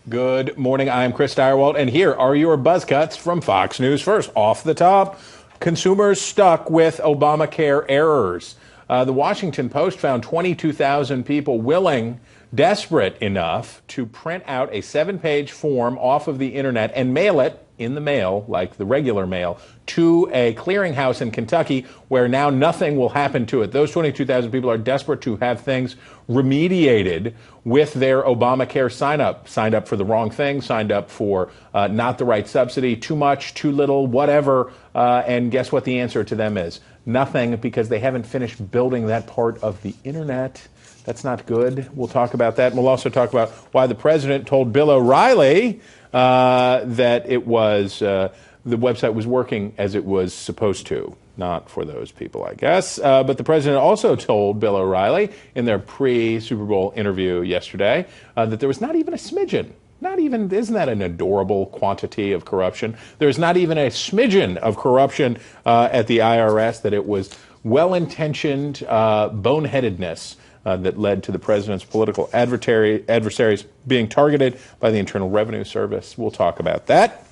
Good morning. I'm Chris Direwalt, and here are your buzz cuts from Fox News. First, off the top, consumers stuck with Obamacare errors. The Washington Post found 22,000 people desperate enough to print out a 7-page form off of the internet and mail it in the mail, like the regular mail, to a clearinghouse in Kentucky where now nothing will happen to it. Those 22,000 people are desperate to have things remediated with their Obamacare sign-up. Signed up for the wrong thing, signed up for not the right subsidy, too much, too little, whatever. And guess what the answer to them is? Nothing, because they haven't finished building that part of the internet. That's not good. We'll talk about that. And we'll also talk about why the president told Bill O'Reilly that it was the website was working as it was supposed to. Not for those people, I guess. But the president also told Bill O'Reilly in their pre-Super Bowl interview yesterday that there was not even a smidgen. Not even, isn't that an adorable quantity of corruption? There's not even a smidgen of corruption at the IRS, that it was well-intentioned boneheadedness that led to the president's political adversaries being targeted by the Internal Revenue Service. We'll talk about that.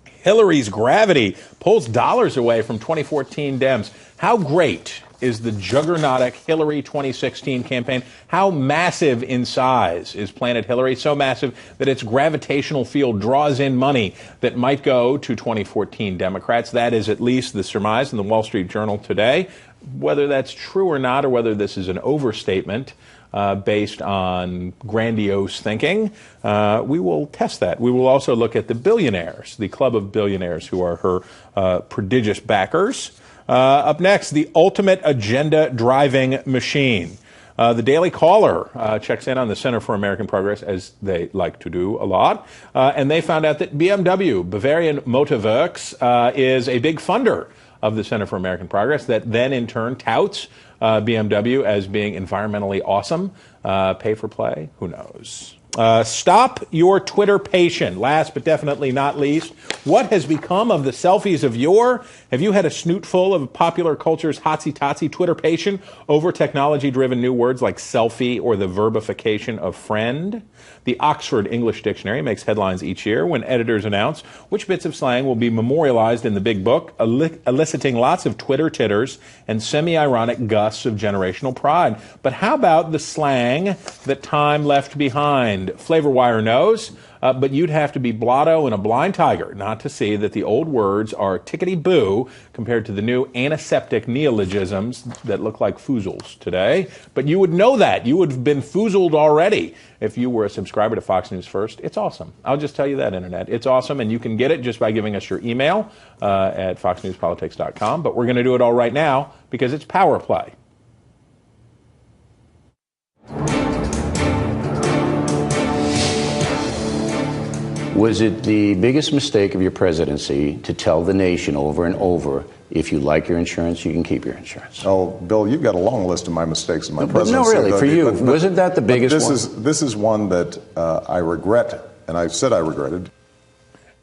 Hillary's gravity pulls dollars away from 2014 Dems. How great is the juggernautic Hillary 2016 campaign? How massive in size is Planet Hillary? So massive that its gravitational field draws in money that might go to 2014 Democrats. That is at least the surmise in the Wall Street Journal today. Whether that's true or not, or whether this is an overstatement based on grandiose thinking, we will test that. We will also look at the billionaires, the club of billionaires who are her prodigious backers. Up next, the ultimate agenda-driving machine. The Daily Caller checks in on the Center for American Progress, as they like to do a lot, and they found out that BMW, Bavarian Motor Works, is a big funder of the Center for American Progress, that then in turn touts BMW as being environmentally awesome. Pay for play? Who knows? Stop your Twitterpation. Last but definitely not least, what has become of the selfies of yore? Have you had a snoot full of popular culture's hotsy-totsy Twitterpation over technology-driven new words like selfie or the verbification of friend? The Oxford English Dictionary makes headlines each year when editors announce which bits of slang will be memorialized in the big book, eliciting lots of Twitter titters and semi-ironic gusts of generational pride. But how about the slang that time left behind? Flavor Wire knows, but you'd have to be blotto and a blind tiger not to see that the old words are tickety-boo compared to the new antiseptic neologisms that look like foozles today. But you would know that. You would have been foozled already if you were a subscriber to Fox News First. It's awesome. I'll just tell you that, Internet. It's awesome, and you can get it just by giving us your email at foxnewspolitics.com. But we're going to do it all right now because it's Power Play. Was it the biggest mistake of your presidency to tell the nation over and over, if you like your insurance, you can keep your insurance? Oh, Bill, you've got a long list of my mistakes in my presidency. No, really, for you. Wasn't that the biggest one? This is one that I regret, and I said I regretted.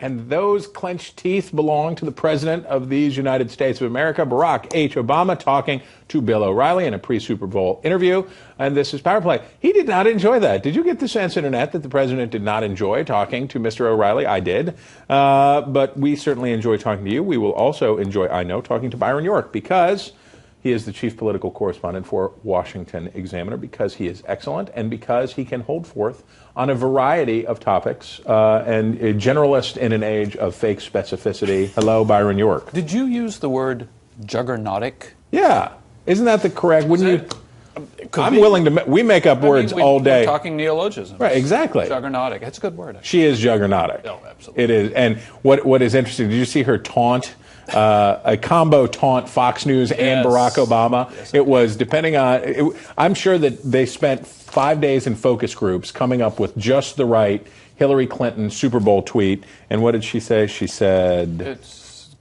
And those clenched teeth belong to the President of these United States of America, Barack H. Obama, talking to Bill O'Reilly in a pre-Super Bowl interview. And this is Power Play. He did not enjoy that. Did you get the sense, Internet, that the President did not enjoy talking to Mr. O'Reilly? I did. But we certainly enjoy talking to you. We will also enjoy, I know, talking to Byron York, because he is the chief political correspondent for Washington Examiner, because he is excellent and because he can hold forth on a variety of topics and a generalist in an age of fake specificity. Hello, Byron York. Did you use the word juggernautic? Yeah. Isn't that the correct? Wouldn't you? I'm willing to. We make up words all day. We're talking neologisms. Right, exactly. Juggernautic. That's a good word. She is juggernautic. Oh, absolutely. It is. And what is interesting, did you see her taunt? A combo taunt Fox News and Barack Obama. Yes, it was, depending on, I'm sure that they spent 5 days in focus groups coming up with just the right Hillary Clinton Super Bowl tweet. And what did she say? She said, it's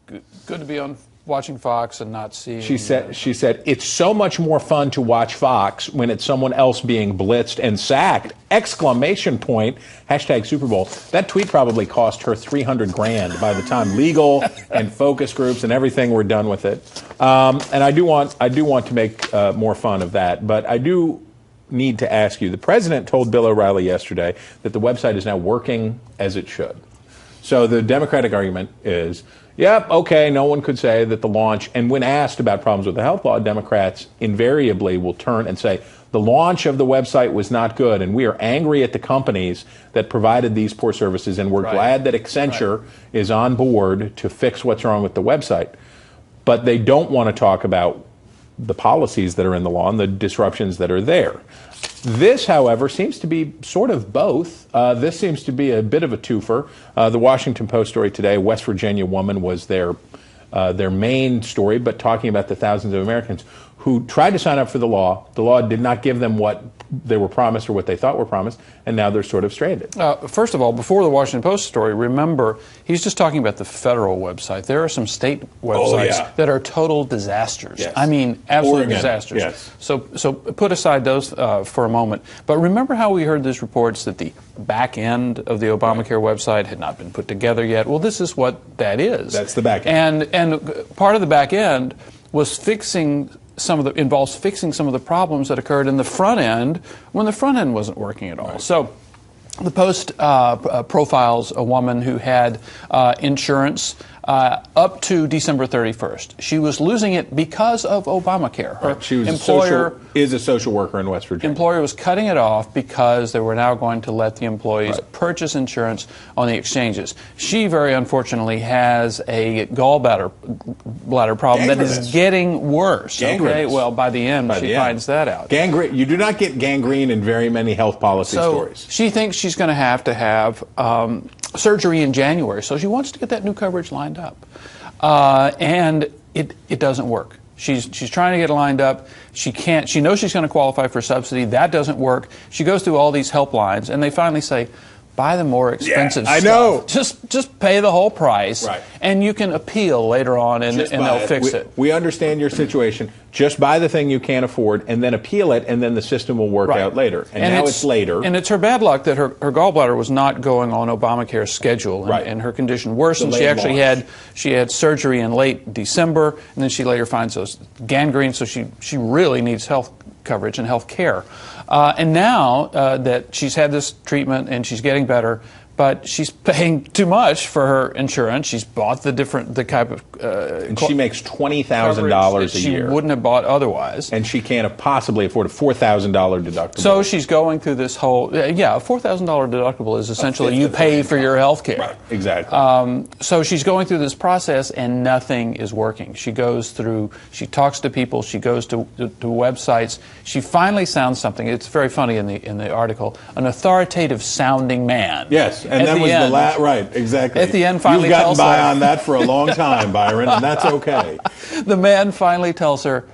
good to be on watching Fox and not seeing. She said it's so much more fun to watch Fox when it's someone else being blitzed and sacked! Exclamation point! Hashtag Super Bowl. That tweet probably cost her $300,000 by the time legal and focus groups and everything were done with it. And I do want to make more fun of that, but I do need to ask you. The president told Bill O'Reilly yesterday that the website is now working as it should. So the Democratic argument is, yep, okay, no one could say that the launch, and when asked about problems with the health law, Democrats invariably will turn and say, the launch of the website was not good, and we are angry at the companies that provided these poor services, and we're glad that Accenture is on board to fix what's wrong with the website. But they don't want to talk about the policies that are in the law and the disruptions that are there. This, however, seems to be sort of both. This seems to be a bit of a twofer. The Washington Post story today, a West Virginia woman was their main story, but talking about the thousands of Americans who tried to sign up for the law. The law did not give them what they were promised or what they thought were promised, and now they're sort of stranded. First of all, before the Washington Post story, remember, he's just talking about the federal website. There are some state websites that are total disasters. Yes. I mean, absolute Oregon. disasters. Yes. So put aside those for a moment. But remember how we heard these reports that the back end of the ObamaCare website had not been put together yet? Well, this is what that is. That's the back end. And part of the back end was involves fixing some of the problems that occurred in the front end when the front end wasn't working at all. Right. So the Post profiles a woman who had insurance up to December 31st. She was losing it because of Obamacare. Her she was employer is a social worker in West Virginia. Employer was cutting it off because they were now going to let the employees purchase insurance on the exchanges. She very unfortunately has a bladder problem that is getting worse. Okay, well by the end she finds that out. Gangrene. You do not get gangrene in very many health policy stories. She thinks she's going to have surgery in January, so she wants to get that new coverage lined up, and it doesn't work. She's trying to get it lined up. She can't. She knows she's going to qualify for subsidy. That doesn't work. She goes through all these helplines, and they finally say, buy the more expensive stuff. I know. Just pay the whole price, and you can appeal later on, and they'll fix it. We understand your situation. Just buy the thing you can't afford, and then appeal it, and then the system will work out later. And now it's later. And it's her bad luck that her gallbladder was not going on Obamacare's schedule, and her condition worsened. She actually had surgery in late December, and then she later finds those gangrene, so she really needs health coverage and health care. And now that she's had this treatment and she's getting better, but she's paying too much for her insurance. She's bought the type of and she makes $20,000 a year. She wouldn't have bought otherwise. And she can't possibly afford a $4,000 deductible. So she's going through this whole a $4,000 deductible is essentially you pay for your health care. Right, exactly. So she's going through this process and nothing is working. She goes through, she talks to people, she goes to websites. She finally sounds something. It's very funny in the article. An authoritative sounding man. Yes. And that was the last, right, exactly. At the end, finally You've tells gotten by her, on that for a long time, Byron, and that's okay. The man finally tells her,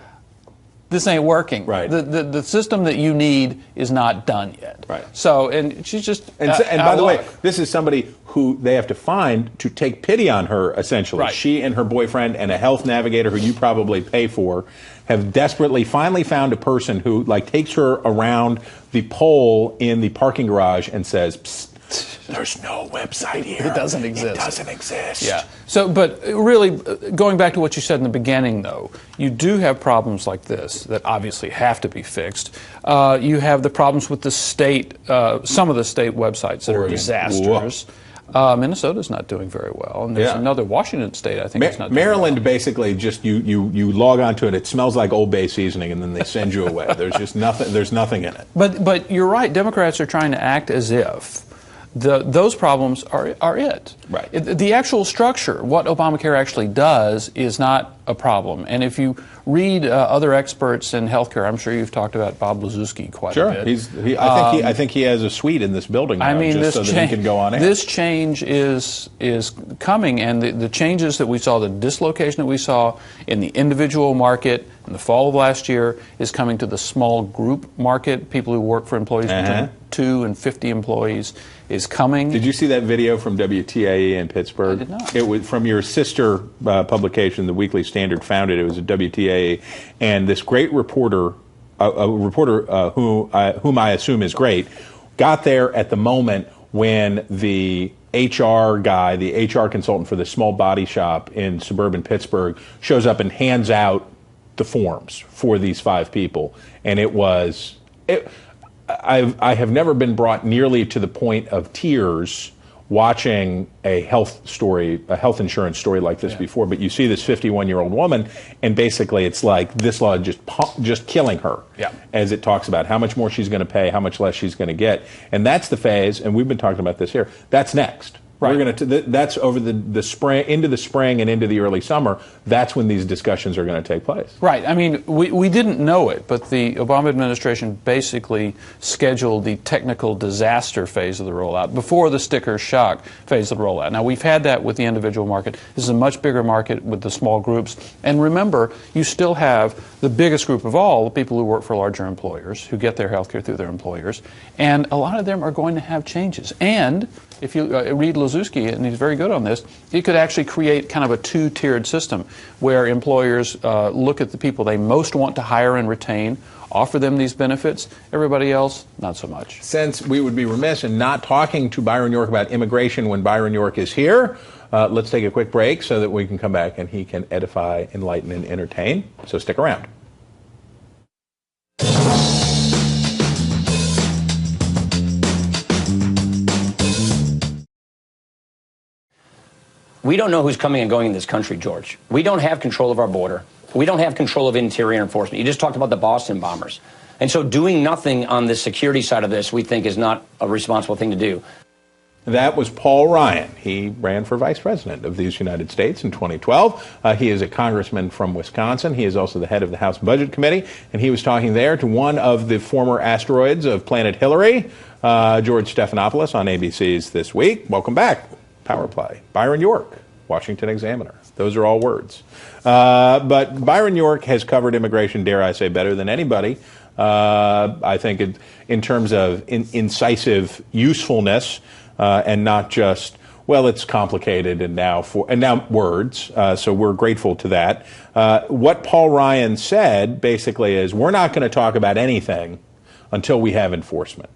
this ain't working. Right. The system that you need is not done yet. Right. So, and she's just and by the way, this is somebody who they have to find to take pity on her, essentially. Right. She and her boyfriend and a health navigator who you probably pay for have desperately finally found a person who takes her around the pole in the parking garage and says, psst, there's no website here. It doesn't exist. It doesn't exist. Yeah. So, but really, going back to what you said in the beginning, though, you do have problems like this that obviously have to be fixed. You have the problems with the state, some of the state websites that are disasters. Minnesota's not doing very well, and there's another Washington state I think is not doing Maryland well. Basically just you log onto it, it smells like Old Bay seasoning, and then they send you away. There's just nothing. There's nothing in it. But you're right. Democrats are trying to act as if those problems are it. Right. The actual structure, what Obamacare actually does, is not a problem. And if you read other experts in healthcare, I'm sure you've talked about Bob Lazuski quite a bit. Sure. I think he has a suite in this building now, just so that he can go on air. This change is coming, and the changes that we saw, the dislocation that we saw in the individual market in the fall of last year is coming to the small group market, people who work for employees between 2 and 50 employees is coming. Did you see that video from WTAE in Pittsburgh? I did not. It was from your sister publication, the Weekly Standard, found it. It was at WTAE, and this great reporter, a reporter whom I assume is great, got there at the moment when the HR guy, the HR consultant for the small body shop in suburban Pittsburgh, shows up and hands out the forms for these 5 people, and it was. I have never been brought nearly to the point of tears watching a health insurance story like this before. But you see this 51-year-old woman, and basically it's like this law just killing her. As it talks about how much more she's going to pay, how much less she's going to get, and that's the phase. And we've been talking about this here. That's next. We're going to. That's over the spring, into the spring, and into the early summer. That's when these discussions are going to take place. Right. I mean, we didn't know it, but the Obama administration basically scheduled the technical disaster phase of the rollout before the sticker shock phase of the rollout. Now, we've had that with the individual market. This is a much bigger market with the small groups. And remember, you still have the biggest group of all, the people who work for larger employers, who get their health care through their employers. And a lot of them are going to have changes. And if you read Lozuski, and he's very good on this, he could actually create kind of a two-tiered system where employers look at the people they most want to hire and retain, offer them these benefits. Everybody else, not so much. Since we would be remiss in not talking to Byron York about immigration when Byron York is here, let's take a quick break so that we can come back and he can edify, enlighten, and entertain. So stick around. We don't know who's coming and going in this country, George. We don't have control of our border. We don't have control of interior enforcement. You just talked about the Boston bombers. And so doing nothing on the security side of this, we think, is not a responsible thing to do. That was Paul Ryan. He ran for vice president of these United States in 2012. He is a congressman from Wisconsin. He is also the head of the House Budget Committee. And he was talking there to one of the former asteroids of Planet Hillary, George Stephanopoulos, on ABC's This Week. Welcome back. Power Play. Byron York, Washington Examiner. Those are all words. But Byron York has covered immigration, dare I say, better than anybody. I think in terms of incisive usefulness and not just, well, it's complicated and now words. So we're grateful to that. What Paul Ryan said basically is we're not going to talk about anything until we have enforcement.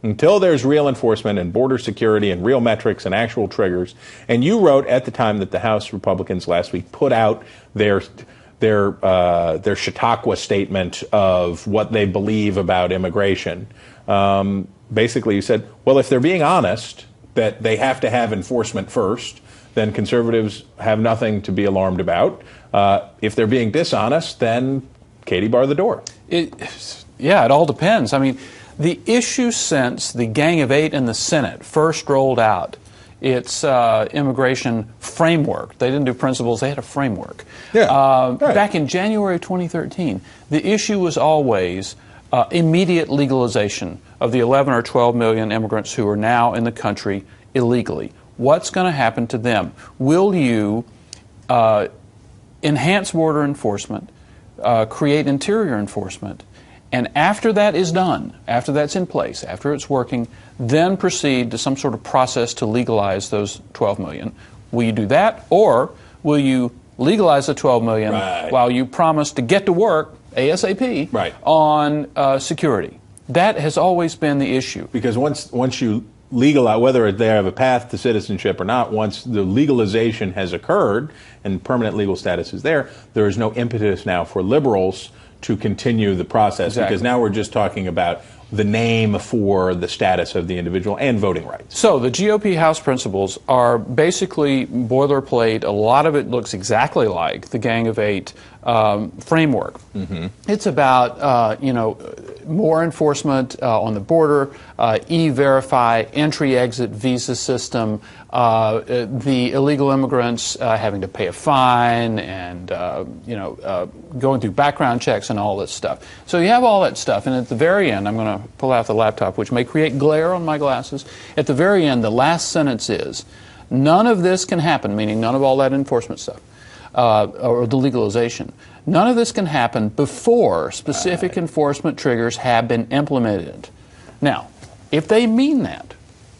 Until there's real enforcement and border security and real metrics and actual triggers. And you wrote at the time that the House Republicans last week put out their Chautauqua statement of what they believe about immigration. Basically, you said, well, if they're being honest that they have to have enforcement first, then conservatives have nothing to be alarmed about. If they're being dishonest, then Katie, bar the door. Yeah, it all depends. I mean, the issue since the Gang of Eight in the Senate first rolled out its immigration framework, they didn't do principles, they had a framework. Back in January of 2013, the issue was always immediate legalization of the 11 or 12 million immigrants who are now in the country illegally. What's going to happen to them? Will you enhance border enforcement, create interior enforcement, and after that is done, after that's in place, after it's working, then proceed to some sort of process to legalize those 12 million. Will you do that, or will you legalize the 12 million while you promise to get to work ASAP on security? That has always been the issue. Because once you legalize, whether they have a path to citizenship or not, once the legalization has occurred and permanent legal status is there is no impetus now for liberals to continue the process, because now we're just talking about the name for the status of the individual and voting rights. So the GOP House principles are basically boilerplate. A lot of it looks exactly like the Gang of Eight framework. It's about more enforcement on the border, e-verify, entry-exit visa system, the illegal immigrants having to pay a fine, and going through background checks and all this stuff. So you have all that stuff, and at the very end, I'm going to pull out the laptop, which may create glare on my glasses. At the very end, the last sentence is, none of this can happen, meaning none of all that enforcement stuff, or the legalization. None of this can happen before specific enforcement triggers have been implemented. Now, if they mean that,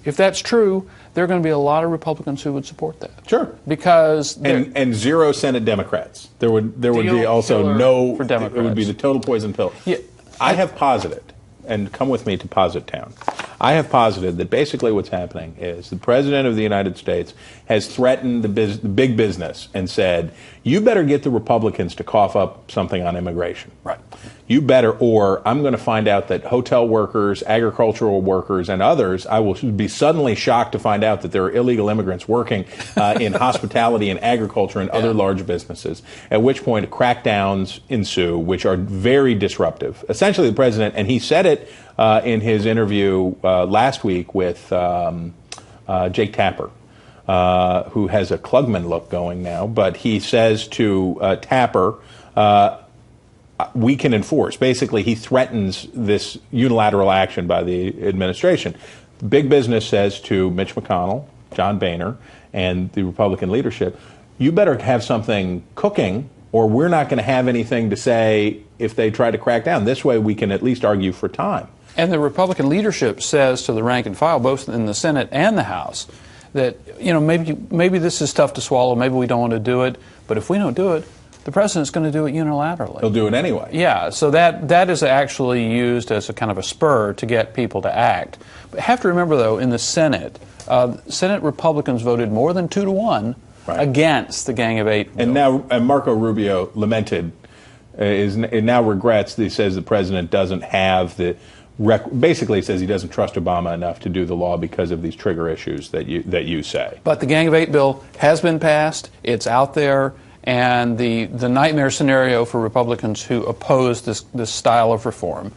if that's true, there are going to be a lot of Republicans who would support that. Sure. Because and 0 Senate Democrats. There would be also no for Democrats. It would be the total poison pill. Yeah. I have posited, and come with me to Posit Town. I have posited that basically what's happening is the President of the United States has threatened the big business and said, you better get the Republicans to cough up something on immigration. Right. You better, or I'm going to find out that hotel workers, agricultural workers, and others, I will be suddenly shocked to find out that there are illegal immigrants working in hospitality and agriculture and other large businesses, at which point crackdowns ensue, which are very disruptive. Essentially, the president, and he said it in his interview last week with Jake Tapper, who has a Klugman look going now, but he says to Tapper, we can enforce. Basically, he threatens this unilateral action by the administration. Big business says to Mitch McConnell, John Boehner, and the Republican leadership, you better have something cooking, or we're not going to have anything to say if they try to crack down. This way we can at least argue for time. And the Republican leadership says to the rank and file, both in the Senate and the House, that, you know, maybe this is tough to swallow, maybe we don't want to do it, but if we don't do it, the president's going to do it unilaterally. He'll do it anyway. Yeah, so that is actually used as a kind of a spur to get people to act. But have to remember, though, in the Senate, Senate Republicans voted more than 2-1 against the Gang of Eight bill. And now Marco Rubio lamented, now regrets that he says the president doesn't have the basically says he doesn't trust Obama enough to do the law because of these trigger issues that you say. But the Gang of Eight bill has been passed. It's out there. And the nightmare scenario for Republicans who oppose this style of reform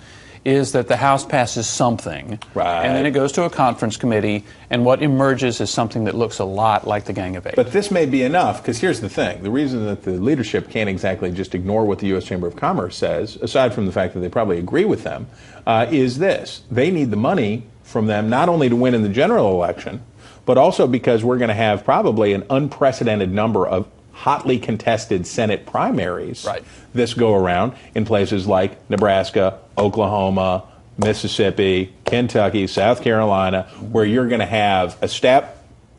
is that the House passes something, and then it goes to a conference committee, and what emerges is something that looks a lot like the Gang of Eight. But this may be enough, because here's the thing. The reason that the leadership can't exactly just ignore what the U.S. Chamber of Commerce says, aside from the fact that they probably agree with them, is this. They need the money from them not only to win in the general election, but also because we're going to have probably an unprecedented number of hotly contested Senate primaries this go around in places like Nebraska, Oklahoma, Mississippi, Kentucky, South Carolina, where you're going to have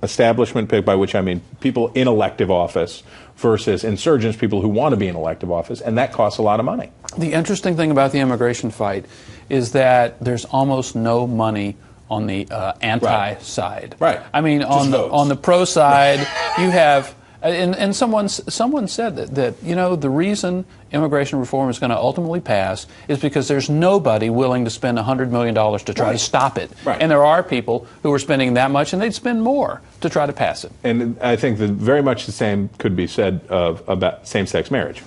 establishment pick, by which I mean people in elective office, versus insurgents, people who want to be in elective office, and that costs a lot of money. The interesting thing about the immigration fight is that there's almost no money on the anti-side. I mean, on the pro side, you have. And someone said that you know, the reason immigration reform is going to ultimately pass is because there's nobody willing to spend $100 million to try to stop it. And there are people who are spending that much, and they'd spend more to try to pass it. And I think that very much the same could be said about same-sex marriage,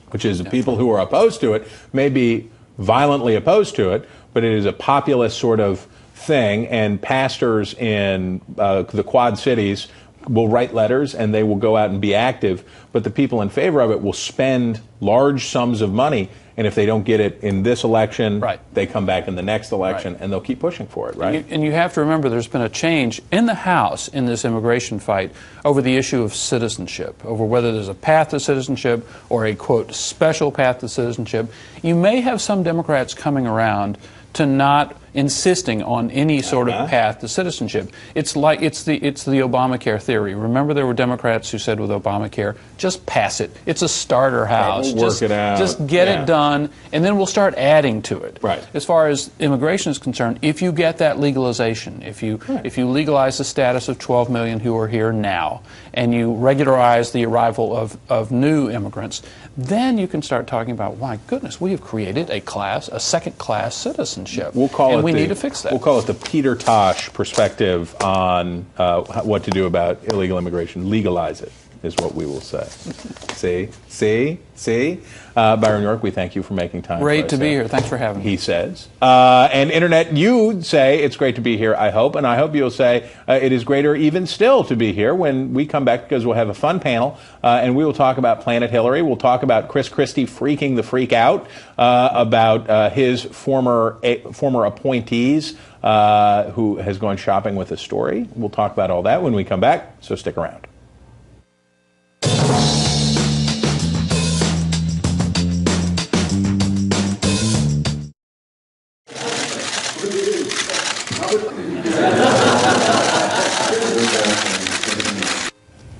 which is people who are opposed to it may be violently opposed to it, but it is a populist sort of thing, and pastors in the Quad Cities will write letters and they will go out and be active, but the people in favor of it will spend large sums of money, and if they don't get it in this election, they come back in the next election, and they'll keep pushing for it, And you have to remember there's been a change in the House in this immigration fight over the issue of citizenship, over whether there's a path to citizenship or a, quote, special path to citizenship. You may have some Democrats coming around to not insisting on any sort of path to citizenship. It's the ObamaCare theory. Remember, there were Democrats who said with Obamacare, just pass it. It's a starter house. We'll work it out. Just get it done, and then we'll start adding to it. As far as immigration is concerned, if you get that legalization, if you legalize the status of 12 million who are here now, and you regularize the arrival of new immigrants, then you can start talking about, my goodness, we have created a second-class citizenship. We need to fix that. We'll call it the Peter Tosh perspective on what to do about illegal immigration. Legalize it is what we will say. See? Byron York, we thank you for making time. Great to be here. Thanks for having me. He says. And Internet, you say it's great to be here, I hope. And I hope you'll say it is greater even still to be here when we come back, because we'll have a fun panel. And we will talk about Planet Hillary. We'll talk about Chris Christie freaking the freak out about his former appointees who has gone shopping with a story. We'll talk about all that when we come back, so stick around.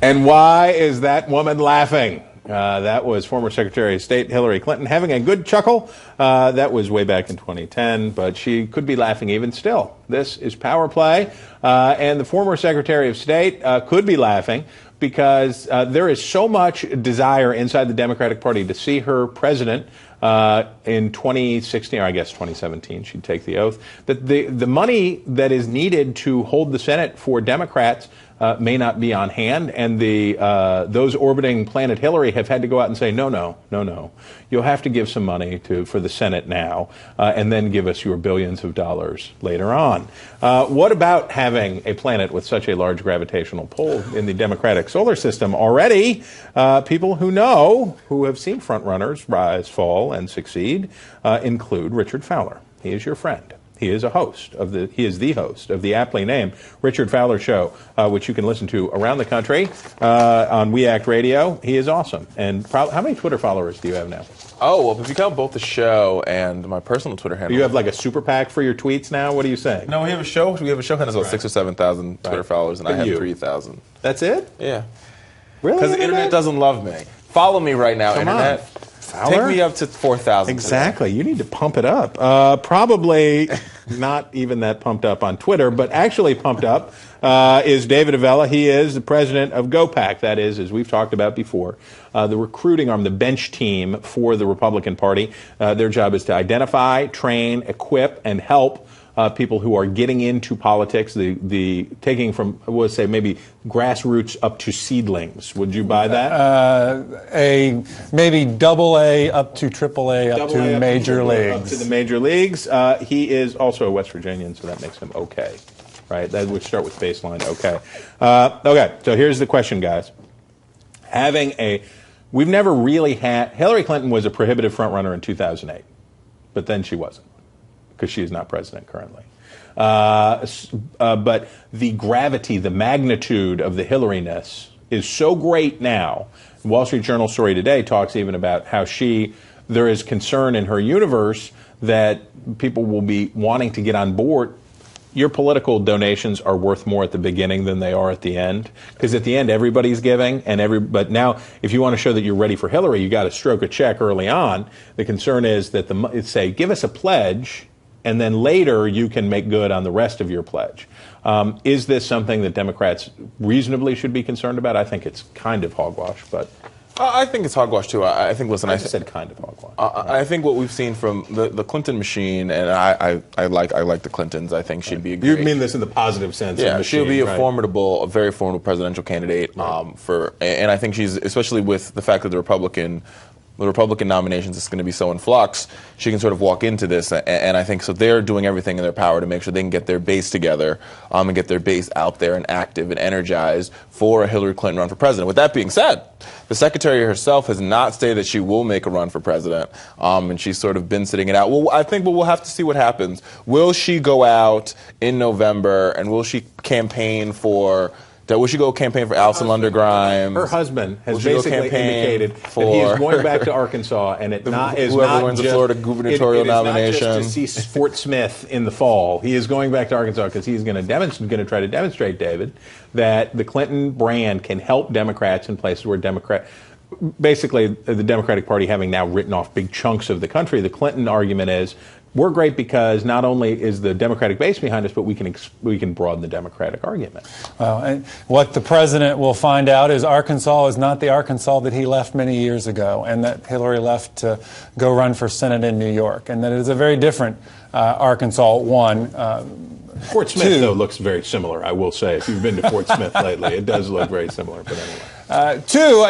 And why is that woman laughing? That was former Secretary of State Hillary Clinton having a good chuckle. That was way back in 2010, but she could be laughing even still. This is Power Play, and the former Secretary of State could be laughing because there is so much desire inside the Democratic Party to see her president in 2016, or I guess 2017, she'd take the oath, that the money that is needed to hold the Senate for Democrats may not be on hand, and those orbiting Planet Hillary have had to go out and say, no. You'll have to give some money for the Senate now, and then give us your billions of dollars later on. What about having a planet with such a large gravitational pull in the Democratic solar system already? People who have seen frontrunners rise, fall, and succeed include Richard Fowler. He is your friend. He is the host of the aptly named Richard Fowler Show, which you can listen to around the country on We Act Radio. He is awesome. And how many Twitter followers do you have now? Oh, well, if you count both the show and my personal Twitter handle. You have like a super PAC for your tweets now? What are you saying? No, we have a show. We have a show that has about 6,000 or 7,000 Twitter followers, and I have 3,000. That's it? Yeah. Really? Because the internet doesn't love me. Follow me right now, Come internet. on. Fowler? Take me up to 4,000. Exactly. Today. You need to pump it up. Probably not even that pumped up on Twitter, but actually pumped up is David Avella. He is the president of GoPAC. That is, as we've talked about before, the recruiting arm, the bench team for the Republican Party. Their job is to identify, train, equip, and help people who are getting into politics, the taking from, I would say, maybe grassroots up to seedlings. Would you buy that? Maybe double A up to triple A up to major leagues. Up to the major leagues. He is also a West Virginian, so that makes him okay. Right? That would start with baseline okay. Okay, so here's the question, guys. We've never really had, Hillary Clinton was a prohibitive frontrunner in 2008, but then she wasn't, because she is not president currently. But the gravity, the magnitude of the Hillary-ness is so great now. Wall Street Journal story today talks even about how there is concern in her universe that people will be wanting to get on board. Your political donations are worth more at the beginning than they are at the end, because at the end everybody's giving, but now if you want to show that you're ready for Hillary, you got to stroke a check early on. The concern is that say give us a pledge, and then later you can make good on the rest of your pledge. Is this something that Democrats reasonably should be concerned about? I think it's kind of hogwash, but I think it's hogwash too. I think. Listen, I said kind of hogwash. I think what we've seen from the Clinton machine, and I like the Clintons. I think she'd be a great. You mean this in the positive sense? Yeah, of machine, she'll be a right? very formidable presidential candidate. Right. And I think she's, especially with the fact that the Republican nominations is going to be so in flux, she can sort of walk into this, and I think so they're doing everything in their power to make sure they can get their base together and get their base out there and active and energized for a Hillary Clinton run for president. With that being said, the secretary herself has not stated that she will make a run for president, and she's sort of been sitting it out. Well, I think we'll have to see what happens. Will she go out in November, and will she campaign for... Will she go campaign for Alison Lundergrim? Her husband has basically indicated that he is going back to Arkansas, and whoever wins the Florida gubernatorial nomination. Not just to see Fort Smith in the fall. He is going back to Arkansas because he's going to try to demonstrate, David, that the Clinton brand can help Democrats in places where basically the Democratic Party having now written off big chunks of the country. The Clinton argument is, we're great because not only is the Democratic base behind us, but we can broaden the Democratic argument. Well, and what the president will find out is Arkansas is not the Arkansas that he left many years ago, and that Hillary left to go run for Senate in New York, and that it is a very different Arkansas, one. Fort Smith, though, looks very similar, I will say. If you've been to Fort Smith lately, it does look very similar, but anyway. Two,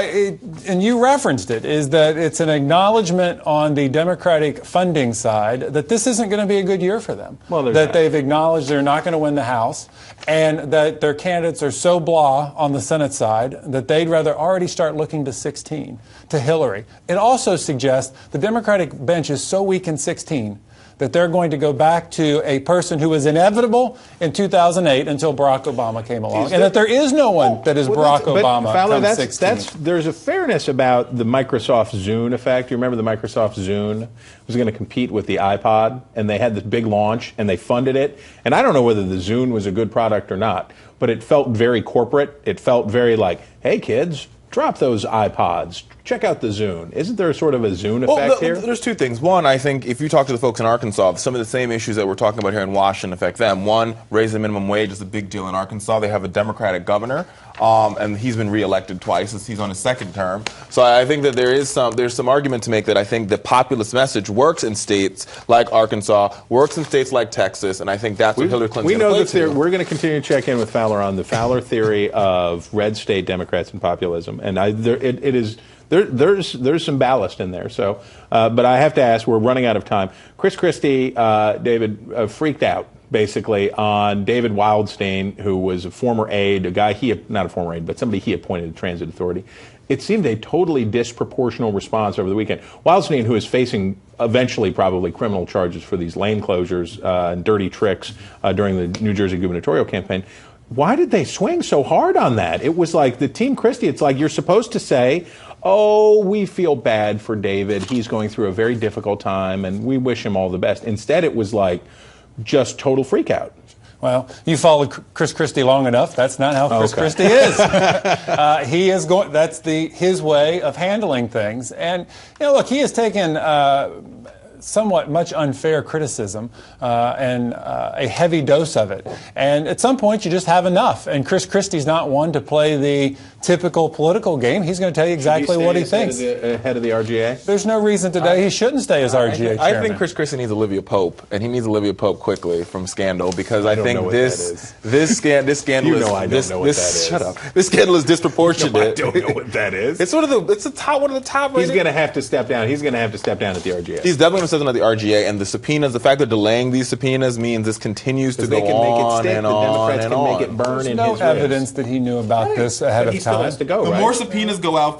and you referenced it, is that it's an acknowledgement on the Democratic funding side that this isn't going to be a good year for them. Well, that they've acknowledged they're not going to win the House, and that their candidates are so blah on the Senate side that they'd rather already start looking to 16, to Hillary. It also suggests the Democratic bench is so weak in 16 that they're going to go back to a person who was inevitable in 2008 until Barack Obama came along, and that there is no one that is Barack Obama come 16. There's a fairness about the Microsoft Zune effect. You remember the Microsoft Zune? It was going to compete with the iPod, and they had this big launch, and they funded it. And I don't know whether the Zune was a good product or not, but it felt very corporate. It felt very like, hey, kids, drop those iPods. Check out the Zune. Isn't there sort of a Zune effect here? There's two things. One, I think if you talk to the folks in Arkansas, some of the same issues that we're talking about here in Washington affect them. One, raising the minimum wage is a big deal in Arkansas. They have a Democratic governor, and he's been reelected twice. He's on his second term. So I think that there's some argument to make that I think the populist message works in states like Arkansas, works in states like Texas, and I think that's what Hillary Clinton's going to play to. We're going to continue to check in with Fowler on the Fowler theory of red state Democrats and populism, and there's some ballast in there. So, but I have to ask, we're running out of time. Chris Christie, David, freaked out basically on David Wildstein, who was a former aide, not a former aide, but somebody he appointed to Transit Authority. It seemed a totally disproportional response over the weekend. Wildstein, who is facing eventually probably criminal charges for these lane closures and dirty tricks during the New Jersey gubernatorial campaign. Why did they swing so hard on that? It was like the Team Christie, it's like you're supposed to say, oh, we feel bad for David. He's going through a very difficult time, and we wish him all the best. Instead, it was like just total freakout. Well, you followed Chris Christie long enough. That's not how Chris Christie is. He is going. That's his way of handling things. And look, he has taken somewhat much unfair criticism and a heavy dose of it. And at some point, you just have enough. And Chris Christie's not one to play the typical political game. He's going to tell you exactly what he thinks. Head of the RGA? There's no reason today he shouldn't stay as RGA chairman. I think Chris Christie needs Olivia Pope, and he needs Olivia Pope quickly from Scandal, because I think this scandal is. Shut up. This scandal is disproportionate. No, I don't know what that is. It's one of the top. He's going to have to step down. He's going to have to step down at the RGA. He's definitely going to step down at the RGA, and the subpoenas. The fact they're delaying these subpoenas means this continues to go on and on and on. The Democrats can make it burn in his ribs. There's no evidence that he knew about this ahead of time. He still has to go, right? The more subpoenas go out, though,